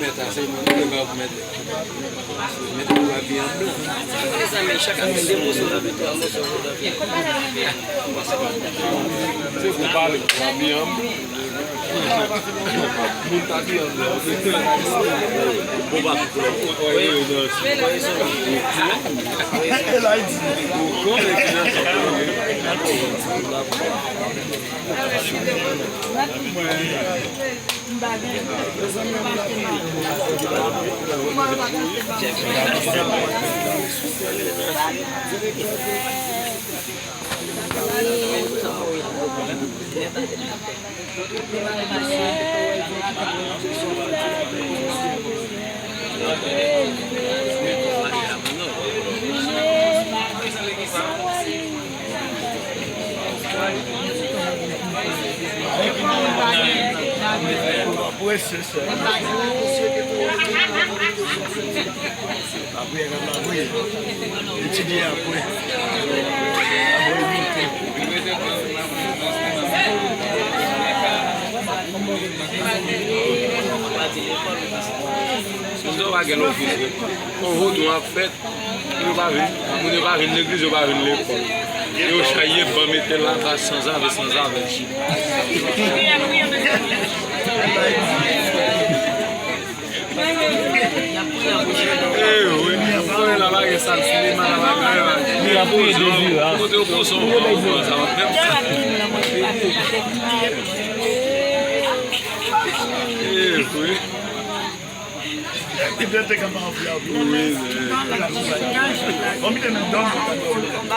mettre ça, c'est moi qui vais mettre la viande. Les amis, chacun met des morceaux de viande, un morceau de viande. C'est pour parler de la viande. Muita viande. Ela disse, pues eso. Nous avons gagné l'office. On va faire, on va venir l'église, on va venir l'école. Et au chahier, on va mettre là sans arbre, sans arbre. Eh oui, on la vague ça, c'est mal la vague. Il a pris des vues là. Côté au poisson, ça va faire. Eh oui. Il doit être comme un fiable. Oui. On met un don. On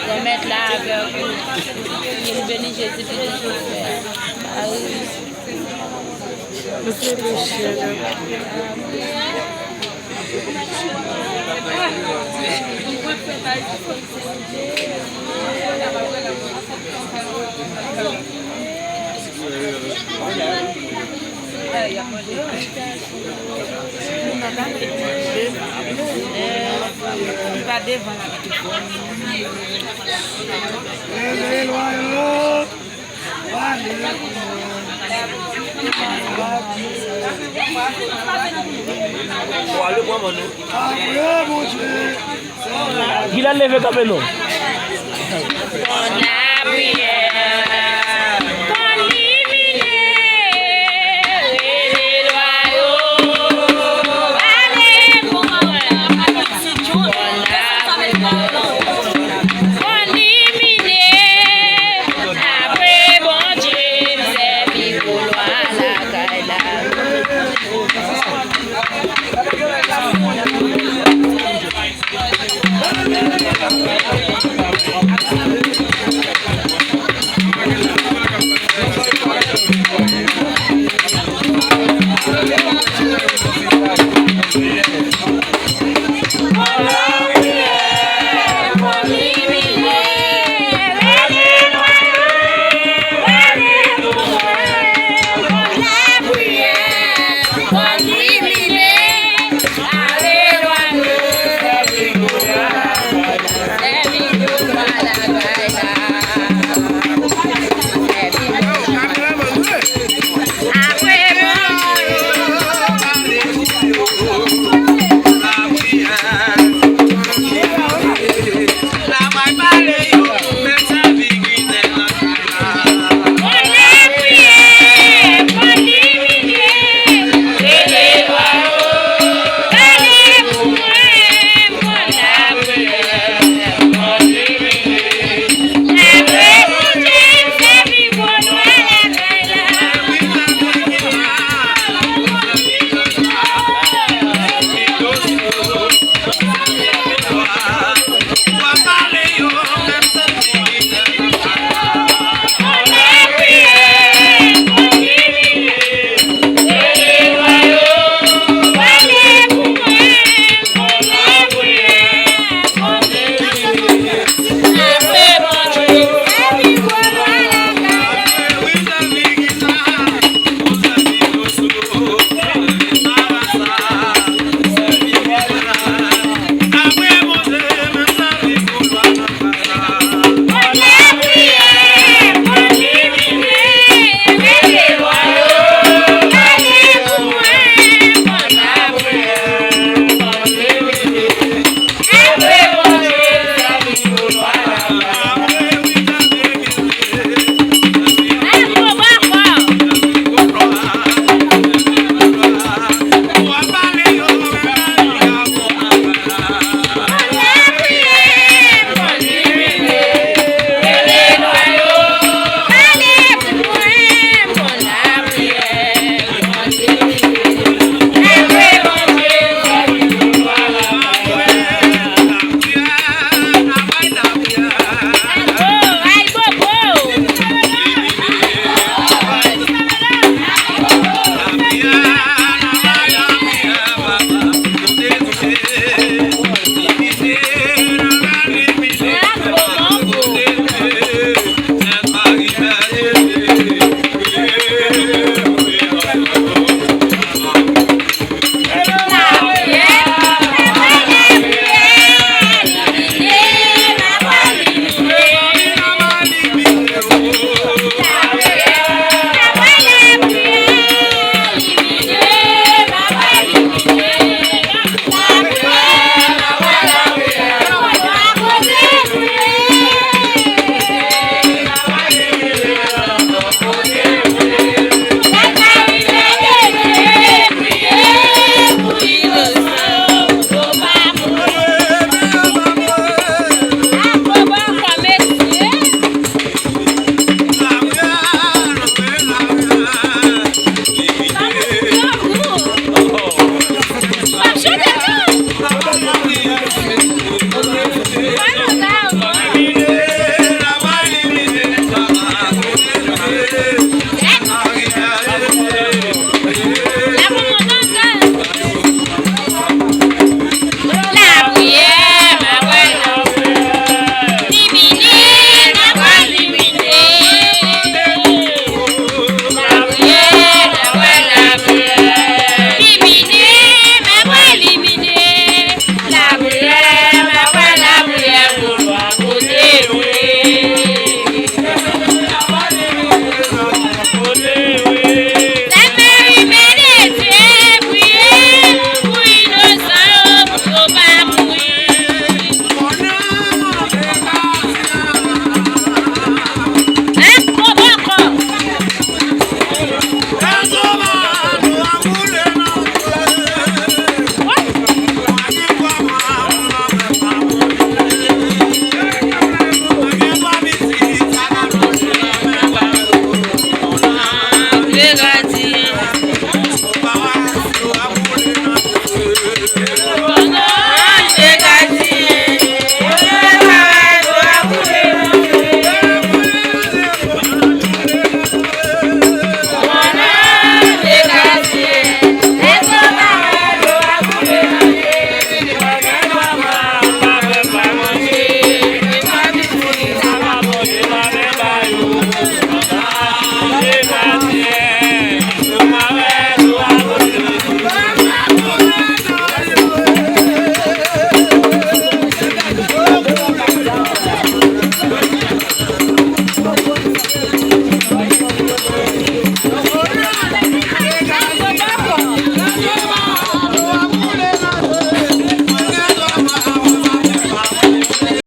va mettre là avec il béni Jésus puis les choses faire. Monsieur le chien. Il va devant la Il a levé comme nous. Thank you.